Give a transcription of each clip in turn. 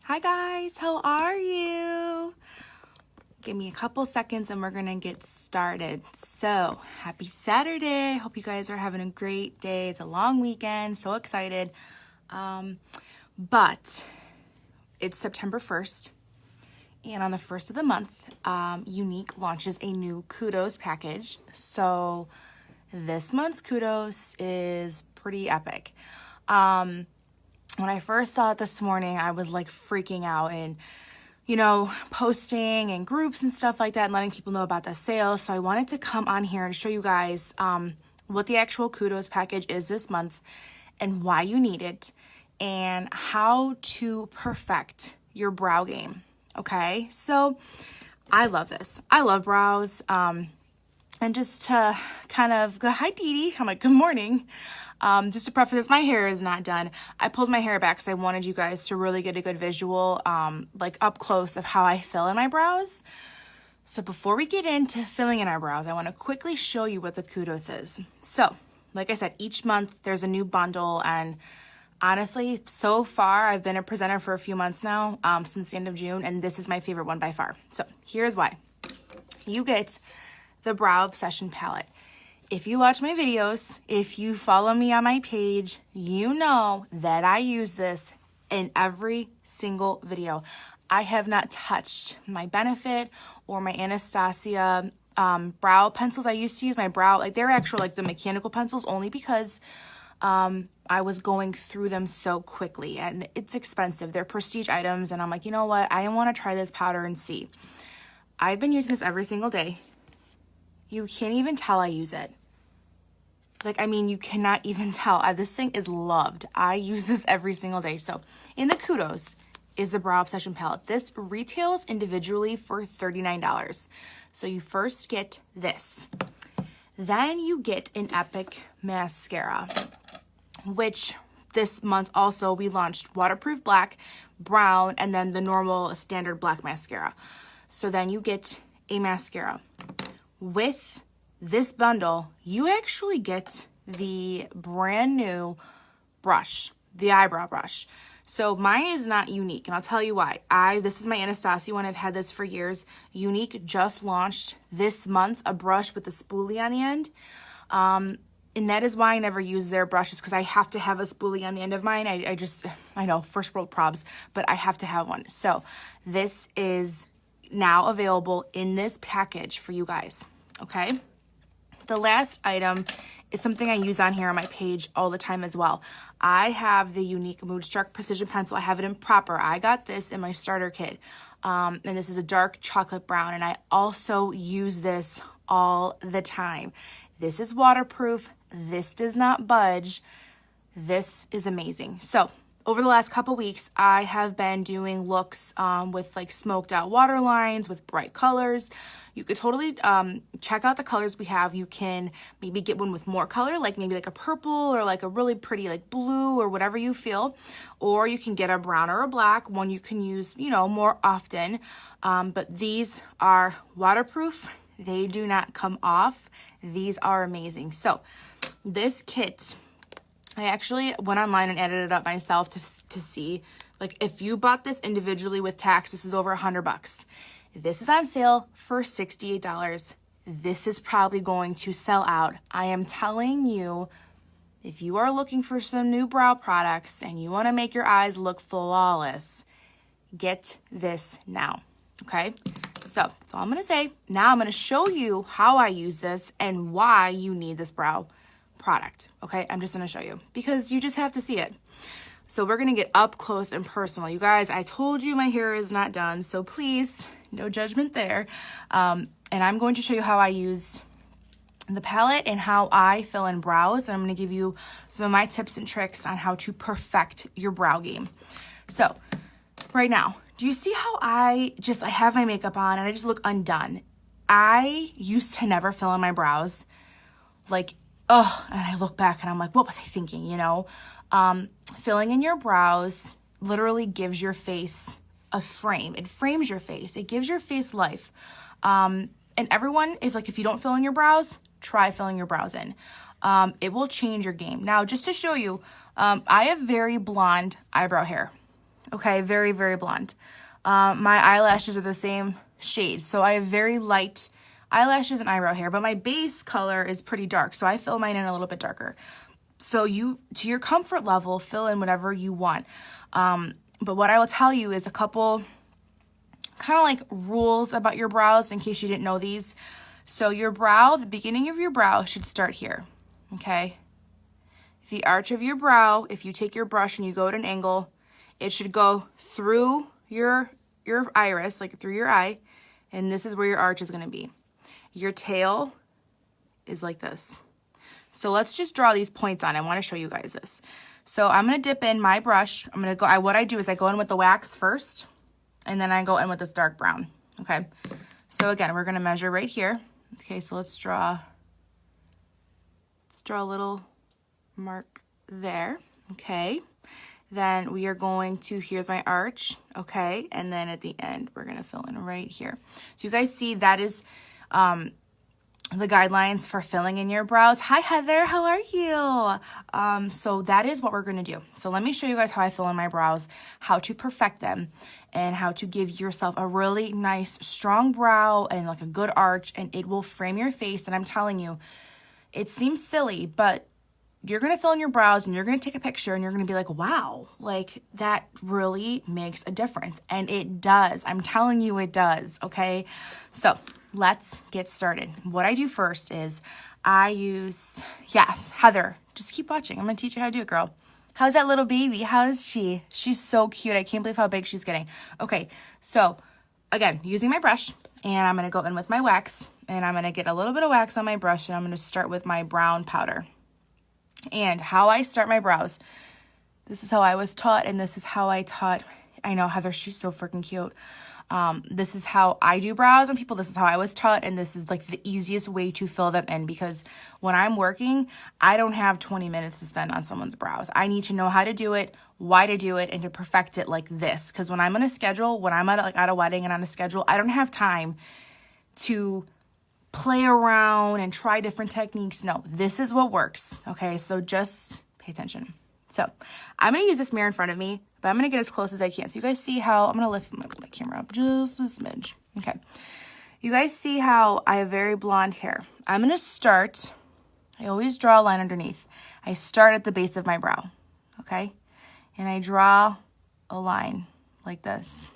Hi guys, how are you? Give me a couple seconds and we're gonna get started. So, happy Saturday. Hope you guys are having a great day. It's a long weekend, so excited. But it's September 1st, and on the 1st of the month, Younique launches a new Kudos package. So, this month's Kudos is pretty epic. When I first saw it this morning, I was like freaking out and, posting in groups and stuff like that and letting people know about the sale. So I wanted to come on here and show you guys what the actual Kudos package is this month and why you need it and how to perfect your brow game. Okay, so I love this. I love brows. And just to kind of go, hi Dee Dee, I'm like, good morning. Just to preface this, my hair is not done. I pulled my hair back because I wanted you guys to really get a good visual, like up close of how I fill in my brows. So before we get into filling in our brows, I want to quickly show you what the Kudos is. So, like I said, each month there's a new bundle, and honestly, so far, I've been a presenter for a few months now, since the end of June, and this is my favorite one by far. So here's why. You get the Brow Obsession palette. If you watch my videos, if you follow me on my page, you know that I use this in every single video. I have not touched my Benefit or my Anastasia brow pencils. I used to use my brow, like they're actual like the mechanical pencils, only because I was going through them so quickly, and it's expensive. They're prestige items, and I'm like, you know what? I want to try this powder and see. I've been using this every single day. You can't even tell I use it. You cannot even tell. This thing is loved. I use this every single day. So in the Kudos is the Brow Obsession palette. This retails individually for $39. So you first get this. Then you get an Epic mascara, which this month also we launched waterproof black, brown, and then the normal standard black mascara. So then you get a mascara. With this bundle, you actually get the brand new brush, the eyebrow brush. So mine is not Younique, and I'll tell you why. This is my Anastasia one. I've had this for years. Younique just launched this month a brush with a spoolie on the end. And that is why I never use their brushes, because I have to have a spoolie on the end of mine. I know, first world probs, but I have to have one. So this is now available in this package for you guys. Okay, the last item is something I use on here on my page all the time as well. I have the Younique Moodstruck Precision Pencil. I have it in proper. I got this in my starter kit, and this is a dark chocolate brown, and I also use this all the time. This is waterproof. This does not budge. This is amazing. So over the last couple weeks, I have been doing looks with like smoked out waterlines with bright colors. You could totally check out the colors we have. You can maybe get one with more color, like maybe like a purple or like a really pretty like blue or whatever you feel. Or you can get a brown or a black, one you can use, more often. But these are waterproof. They do not come off. These are amazing. So this kit, I actually went online and added it up myself to see, like, if you bought this individually with tax, this is over $100. This is on sale for $68. This is probably going to sell out. I am telling you, if you are looking for some new brow products and you want to make your eyes look flawless, get this now, okay? So that's all I'm going to say. Now I'm going to show you how I use this and why you need this brow product, okay? I'm just going to show you because you just have to see it. So we're going to get up close and personal. You guys, I told you my hair is not done, so please, no judgment there. And I'm going to show you how I use the palette and how I fill in brows. And I'm going to give you some of my tips and tricks on how to perfect your brow game. So right now, do you see how I have my makeup on and I just look undone? I used to never fill in my brows. And I look back and I'm like, what was I thinking, Filling in your brows literally gives your face a frame. It frames your face. It gives your face life. And everyone is like, if you don't fill in your brows, try filling your brows in. It will change your game. Now, just to show you, I have very blonde eyebrow hair. okay? Very, very blonde. My eyelashes are the same shade, so I have very light eyelashes and eyebrow hair, but my base color is pretty dark, so I fill mine in a little bit darker. So you, to your comfort level, fill in whatever you want. But what I will tell you is a couple kind of like rules about your brows in case you didn't know these. So your brow, the beginning of your brow should start here, okay? The arch of your brow, if you take your brush and you go at an angle, it should go through your iris, like through your eye, and this is where your arch is going to be. Your tail is like this. So let's just draw these points on. I want to show you guys this. So I'm going to dip in my brush. I'm going to go, what I do is I go in with the wax first, and then I go in with this dark brown, okay? So again, we're going to measure right here. Okay, so let's draw a little mark there, okay? Then we are going to, here's my arch, okay? And then at the end, we're going to fill in right here. So you guys see that is the guidelines for filling in your brows. Hi, Heather, how are you? So that is what we're going to do. So let me show you guys how I fill in my brows, how to perfect them, and how to give yourself a really nice, strong brow and like a good arch, and it will frame your face. And I'm telling you, it seems silly, but you're going to fill in your brows and you're going to take a picture and you're going to be like, wow, like that really makes a difference. And it does. I'm telling you it does, okay? So let's get started. What I do first is I use, yes, Heather, just keep watching. I'm going to teach you how to do it, girl. How's that little baby? How is she? She's so cute. I can't believe how big she's getting. Okay, so again, using my brush, and I'm going to go in with my wax, and I'm going to get a little bit of wax on my brush, and I'm going to start with my brown powder. And how I start my brows, this is how I was taught, and this is how I taught, I know Heather, she's so freaking cute. This is how I do brows on people. This is how I was taught, and this is like the easiest way to fill them in, because when I'm working, I don't have 20 minutes to spend on someone's brows. I need to know how to do it, why to do it, and to perfect it like this. Because when I'm on a schedule, when I'm at a wedding and on a schedule, I don't have time to play around and try different techniques. No, this is what works. Okay, so just pay attention. So I'm going to use this mirror in front of me, but I'm going to get as close as I can. So you guys see how, I'm going to lift my camera up just a smidge. Okay. You guys see how I have very blonde hair. I'm going to start, I always draw a line underneath. I start at the base of my brow, okay? And I draw a line like this.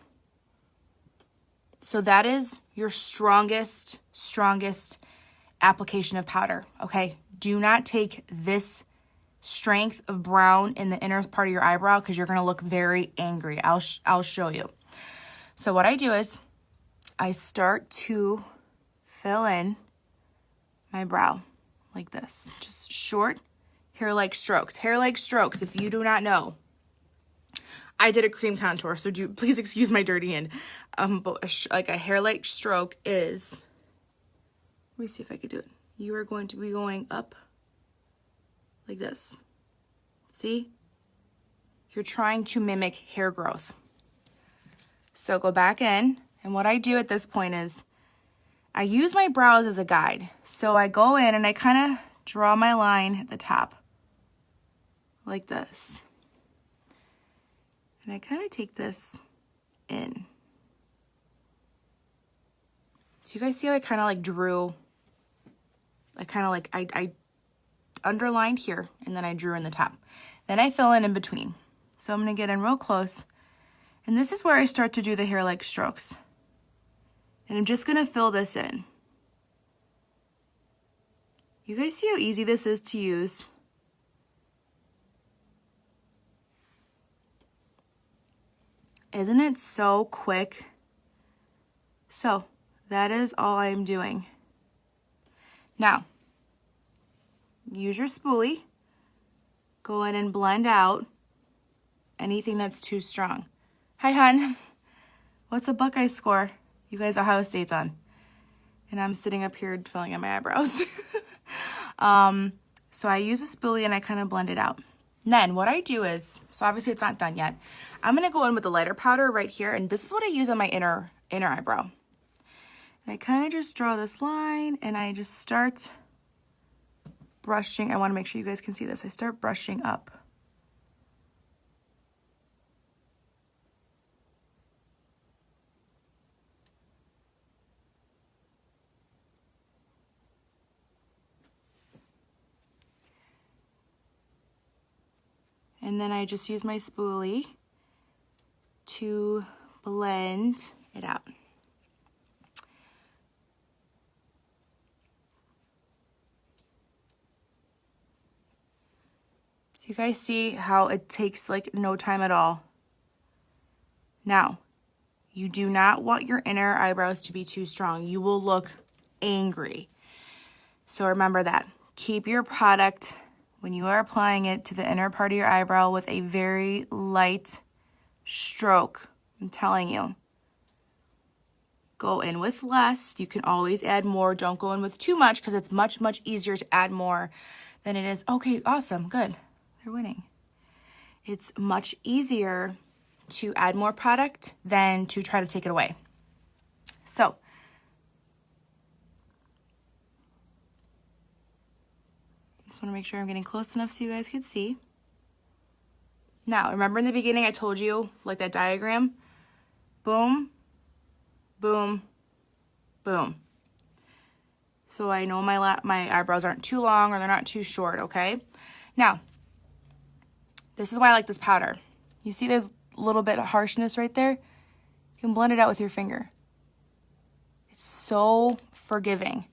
So that is your strongest application of powder, okay? Do not take this strength of brown in the inner part of your eyebrow, because you're going to look very angry. I'll show you. So what I do is I start to fill in my brow like this. Just short hair-like strokes. Hair-like strokes, if you do not know. I did a cream contour, so please excuse my dirty hand. But like a hair-like stroke is, let me see if I could do it. You are going to be going up like this. See? You're trying to mimic hair growth. So go back in, and what I do at this point is I use my brows as a guide. So I go in and I kind of draw my line at the top like this. And I kind of take this in. So you guys see how I kind of like drew, I underlined here, and then I drew in the top. Then I fill in between. So I'm going to get in real close. And this is where I start to do the hair-like strokes. And I'm just going to fill this in. You guys see how easy this is to use? Isn't it so quick? So that is all I'm doing. Now, use your spoolie. Go in and blend out anything that's too strong. Hi, hon. What's a Buckeye score? You guys, Ohio State's on. And I'm sitting up here filling in my eyebrows. So I use a spoolie and I kind of blend it out. Then what I do is, so obviously it's not done yet. I'm going to go in with the lighter powder right here. And this is what I use on my inner eyebrow. And I kind of just draw this line and I just start brushing. I want to make sure you guys can see this. I start brushing up. And then I just use my spoolie to blend it out. So you guys see how it takes like no time at all. Now, you do not want your inner eyebrows to be too strong. You will look angry. So remember that. Keep your product, when you are applying it to the inner part of your eyebrow, with a very light stroke. I'm telling you. Go in with less. You can always add more. Don't go in with too much because it's much, much easier to add more than it is. Okay, awesome, good. They're winning. It's much easier to add more product than to try to take it away. So, just want to make sure I'm getting close enough so you guys can see. Now, remember in the beginning I told you, like that diagram? Boom, boom, boom. So I know my eyebrows aren't too long or they're not too short, okay? Now, this is why I like this powder. You see there's a little bit of harshness right there? You can blend it out with your finger. It's so forgiving.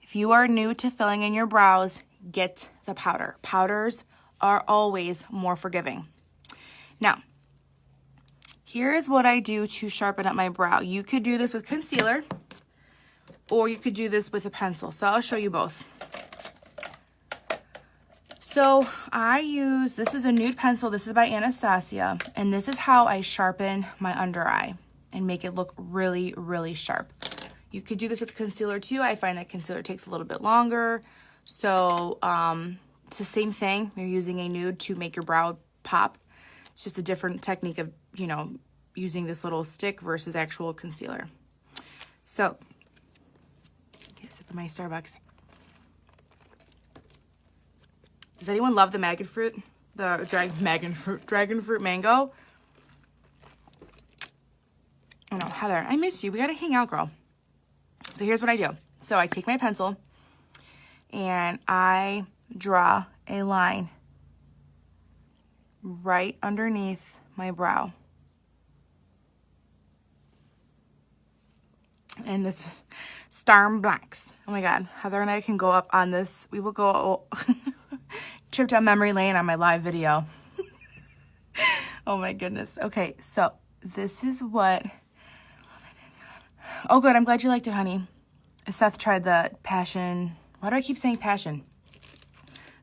If you are new to filling in your brows, get the powder. Powders are always more forgiving. Now, here's what I do to sharpen up my brow. You could do this with concealer, or you could do this with a pencil. So I'll show you both. So I use, this is a nude pencil. This is by Anastasia. And this is how I sharpen my under eye and make it look really, really sharp. You could do this with concealer too. I find that concealer takes a little bit longer. So it's the same thing. You're using a nude to make your brow pop. It's just a different technique of, you know, using this little stick versus actual concealer. So, get a sip of my Starbucks. Does anyone love the dragon fruit mango? Oh no, Heather, I miss you. We gotta hang out, girl. So here's what I do. So I take my pencil and I draw a line right underneath my brow. And this is Starm Blacks. Oh my God, Heather and I can go up on this. We will go trip down memory lane on my live video. Oh my goodness. Okay, so this is what, oh good, I'm glad you liked it, honey. Seth tried the passion, why do I keep saying passion?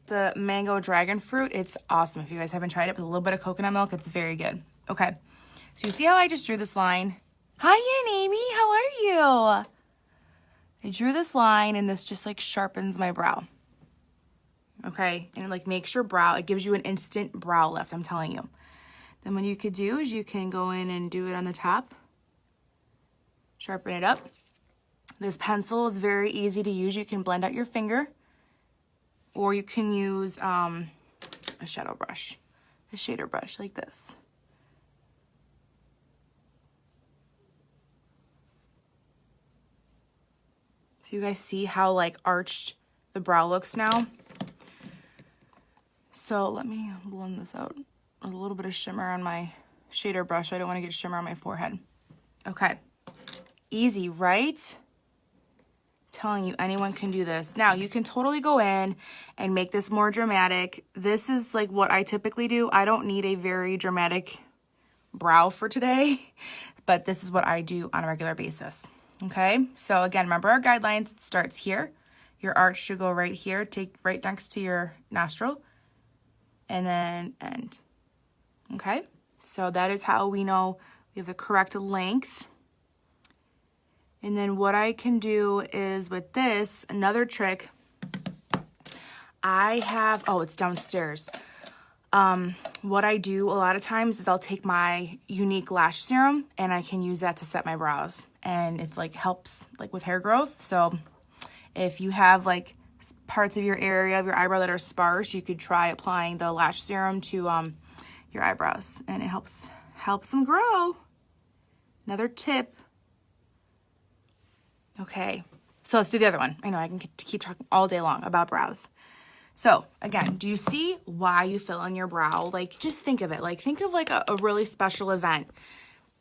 The mango dragon fruit, it's awesome. If you guys haven't tried it with a little bit of coconut milk, it's very good. Okay, so you see how I just drew this line? Hi, Aunt Amy, how are you? I drew this line and this just like sharpens my brow. Okay, and it like makes your brow, it gives you an instant brow lift, I'm telling you. Then what you could do is you can go in and do it on the top. Sharpen it up. This pencil is very easy to use. You can blend out your finger, or you can use a shadow brush, a shader brush like this. So you guys see how like arched the brow looks now? So let me blend this out. A little bit of shimmer on my shader brush. I don't want to get shimmer on my forehead. Okay. Easy, right? Telling you, anyone can do this. Now, you can totally go in and make this more dramatic. This is like what I typically do. I don't need a very dramatic brow for today, but this is what I do on a regular basis. Okay, so again, remember our guidelines. It starts here. Your arch should go right here, take right next to your nostril, and then end. Okay, so that is how we know we have the correct length. And then what I can do is with this, another trick, I have, oh, it's downstairs. What I do a lot of times is I'll take my Younique lash serum and I can use that to set my brows. And it's like helps like with hair growth. So if you have like parts of your area of your eyebrow that are sparse, you could try applying the lash serum to your eyebrows, and it helps them grow. Another tip. Okay, so let's do the other one. I know I can keep talking all day long about brows. So again, do you see why you fill in your brow? Like, just think of it. Like, think of like a really special event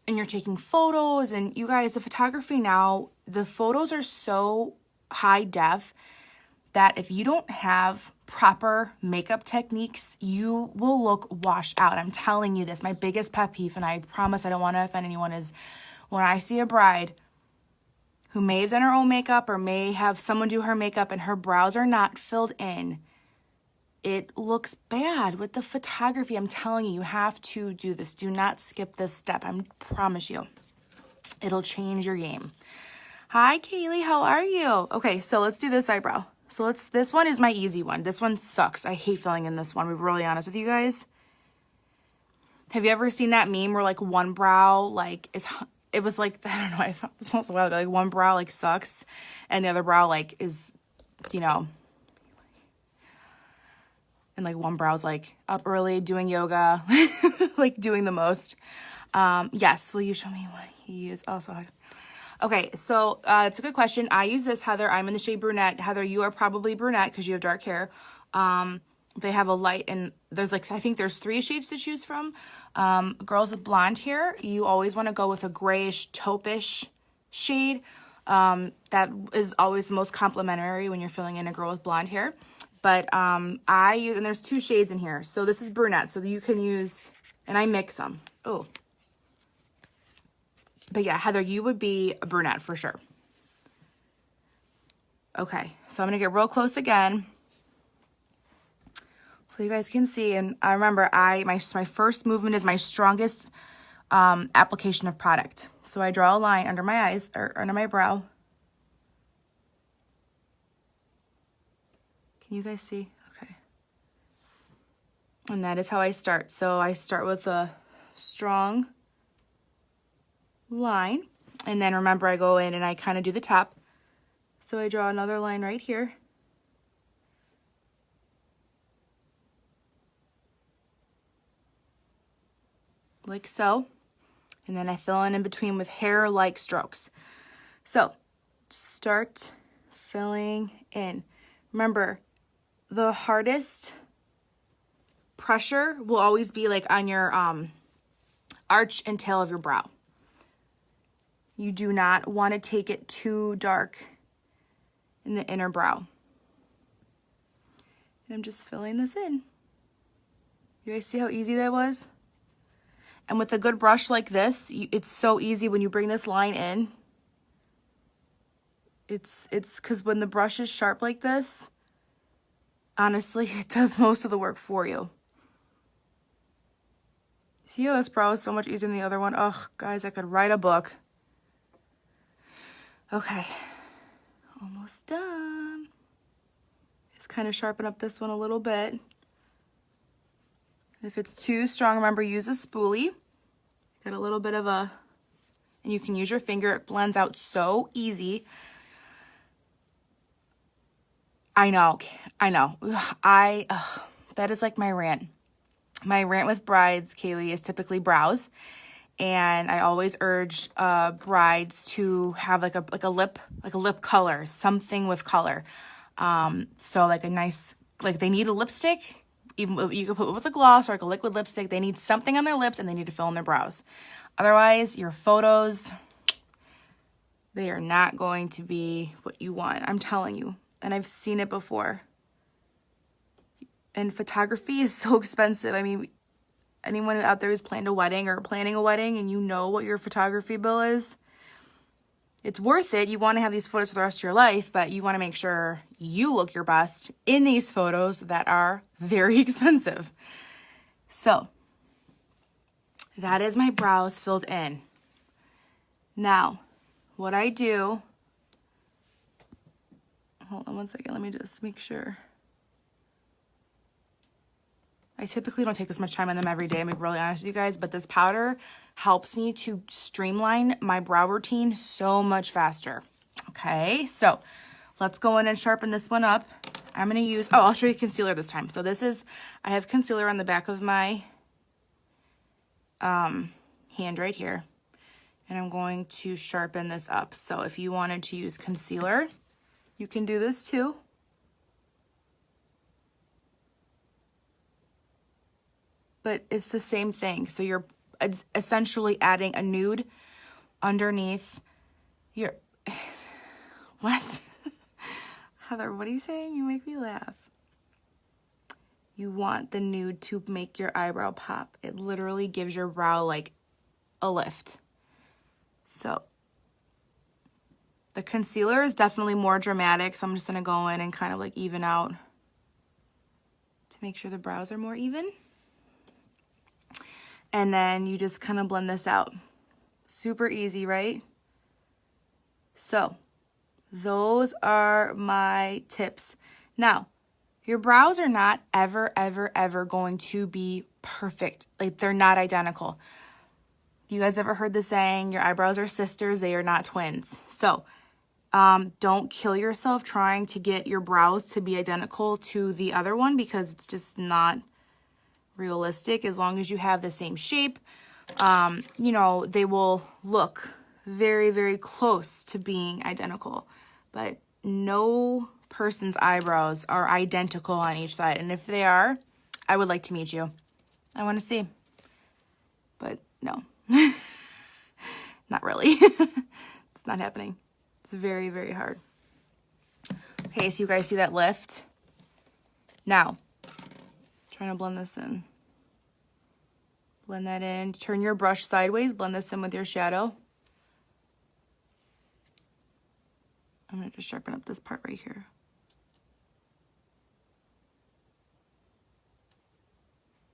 and you're taking photos. And you guys, the photography now, the photos are so high def that if you don't have proper makeup techniques, you will look washed out. I'm telling you this. My biggest pet peeve, and I promise I don't want to offend anyone, is when I see a bride who may have done her own makeup or may have someone do her makeup and her brows are not filled in. It looks bad with the photography. I'm telling you, you have to do this. Do not skip this step. I promise you. It'll change your game. Hi, Kaylee. How are you? Okay, so let's do this eyebrow. So this one is my easy one. This one sucks. I hate filling in this one. To be really honest with you guys. Have you ever seen that meme where like one brow like it was like, I don't know, I found this once a while ago, like one brow like sucks and the other brow like is, you know, and like one brow's like up early doing yoga, like doing the most. Yes, will you show me what you use? Also, okay, so it's a good question. I use this, Heather. I'm in the shade brunette. Heather, you are probably brunette because you have dark hair. They have a light, and there's like, I think there's 3 shades to choose from. Girls with blonde hair, you always want to go with a grayish, taupe-ish shade. That is always the most complimentary when you're filling in a girl with blonde hair. But I use, and there's 2 shades in here. So this is brunette, so you can use, and I mix them. Oh. But yeah, Heather, you would be a brunette for sure. Okay, so I'm going to get real close again. So you guys can see, and I remember my first movement is my strongest application of product. So I draw a line under my eyes, or under my brow. Can you guys see? Okay. And that is how I start. So I start with a strong line, and then remember I go in and I kind of do the top. So I draw another line right here. Like so, and then I fill in between with hair-like strokes. So start filling in. Remember, the hardest pressure will always be like on your arch and tail of your brow. You do not want to take it too dark in the inner brow. And I'm just filling this in. You guys see how easy that was? And with a good brush like this, it's so easy when you bring this line in. It's because when the brush is sharp like this, honestly, it does most of the work for you. See how this brow is so much easier than the other one? Oh, guys, I could write a book. Okay, almost done. Just kind of sharpen up this one a little bit. If it's too strong, remember, use a spoolie. Get a little bit of and you can use your finger. It blends out so easy. I know. That is like my rant. My rant with brides, Kaylee, is typically brows. And I always urge brides to have like a lip color, something with color. So like a nice, like they need a lipstick. Even you can put it with a gloss or like a liquid lipstick. They need something on their lips and they need to fill in their brows. Otherwise, your photos, they are not going to be what you want. I'm telling you. And I've seen it before. And photography is so expensive. I mean, anyone out there who's planned a wedding or planning a wedding and you know what your photography bill is, it's worth it. You want to have these photos for the rest of your life, but you want to make sure you look your best in these photos that are very expensive. So that is my brows filled in. Now, what I do, hold on one second, let me just make sure. I typically don't take this much time on them every day, I'm being really honest with you guys, but this powder helps me to streamline my brow routine so much faster. Okay, so let's go in and sharpen this one up. I'm going to use, I'll show you concealer this time. So this is, I have concealer on the back of my hand right here, and I'm going to sharpen this up. So if you wanted to use concealer, you can do this too. but it's the same thing. So you're essentially adding a nude underneath your, what? Heather, what are you saying? You make me laugh. You want the nude to make your eyebrow pop. It literally gives your brow like a lift. So the concealer is definitely more dramatic, so I'm just gonna go in and kind of like even out to make sure the brows are more even. And then you just kind of blend this out. Super easy, right? So those are my tips. Now, your brows are not ever, ever, ever going to be perfect. Like, they're not identical. You guys ever heard the saying, your eyebrows are sisters, they are not twins. So don't kill yourself trying to get your brows to be identical to the other one, because it's just not realistic. As long as you have the same shape, you know, they will look very, very close to being identical. But no person's eyebrows are identical on each side. And if they are, I would like to meet you. I want to see. But no. Not really. It's not happening. It's very, very hard. Okay, so you guys see that lift? Now, trying to blend this in. Blend that in. Turn your brush sideways. Blend this in with your shadow. I'm going to just sharpen up this part right here.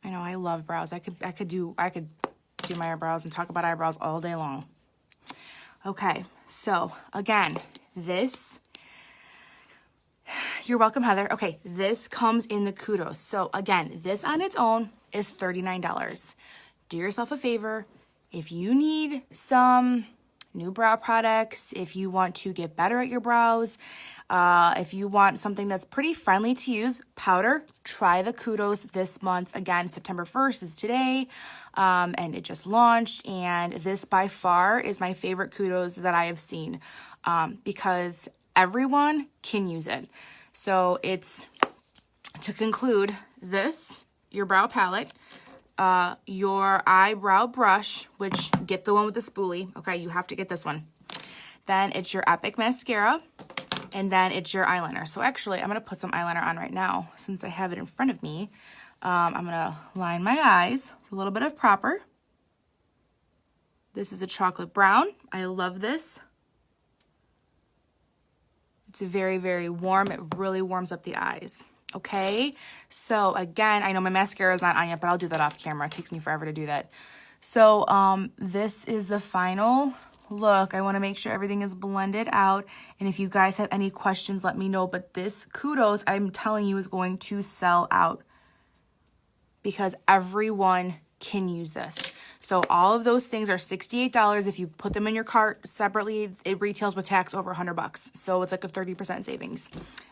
I know, I love brows. I could do my eyebrows and talk about eyebrows all day long. Okay, so again, this, you're welcome, Heather. Okay, this comes in the Kudos. So again, this on its own is $39. Do yourself a favor. If you need some new brow products, if you want to get better at your brows, if you want something that's pretty friendly to use, powder, try the Kudos this month. Again, September 1st is today, and it just launched, and this by far is my favorite Kudos that I have seen, because everyone can use it. So it's, to conclude, this, your brow palette, your eyebrow brush, which, get the one with the spoolie. Okay, you have to get this one. Then it's your Epic mascara, and then it's your eyeliner. So actually, I'm going to put some eyeliner on right now since I have it in front of me. I'm going to line my eyes with a little bit of Proper. This is a chocolate brown. I love this. It's very, very warm. It really warms up the eyes. Okay, so again, I know my mascara is not on yet, but I'll do that off camera. It takes me forever to do that. So this is the final look. I want to make sure everything is blended out. And if you guys have any questions, let me know. But this Kudos, I'm telling you, is going to sell out because everyone can use this. So all of those things are $68. If you put them in your cart separately, it retails with tax over $100. So it's like a 30% savings.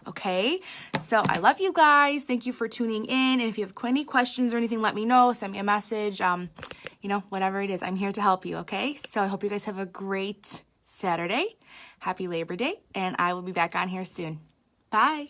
Okay, so I love you guys. Thank you for tuning in. And if you have any questions or anything, let me know. Send me a message. You know, whatever it is, I'm here to help you. Okay, so I hope you guys have a great Saturday. Happy Labor Day. And I will be back on here soon. Bye.